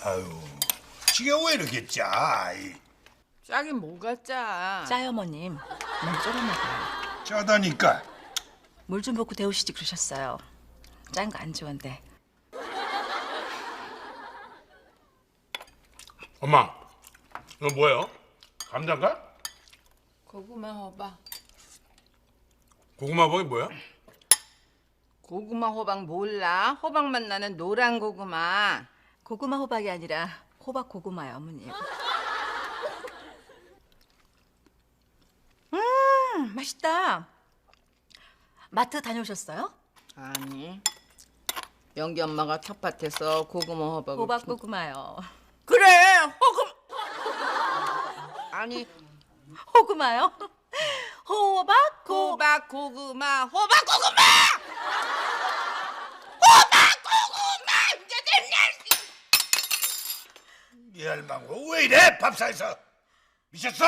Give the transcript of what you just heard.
아유, 지가 왜 이렇게 짜? 짜긴 뭐가 짜? 짜요, 어머님. 너무 쫄아 먹어요. 짜다니까. 물 좀 붓고 데우시지 그러셨어요. 짠 거 안 좋은데. 엄마, 이거 뭐예요? 감자인가? 고구마 호박. 고구마 버이 뭐야? 고구마 호박 몰라? 호박맛 나는 노란 고구마. 고구마 호박이 아니라 호박 고구마요, 어머님. 맛있다. 마트 다녀오셨어요? 아니. 영기 엄마가 텃밭에서 고구마 호박을 호박 고구마요. 그래 호구 아니 호구마요? 호박 고 호박 고구마 호박 고구마 이제 됐냐? 이 할망구 왜 이래? 밥상에서 미쳤어?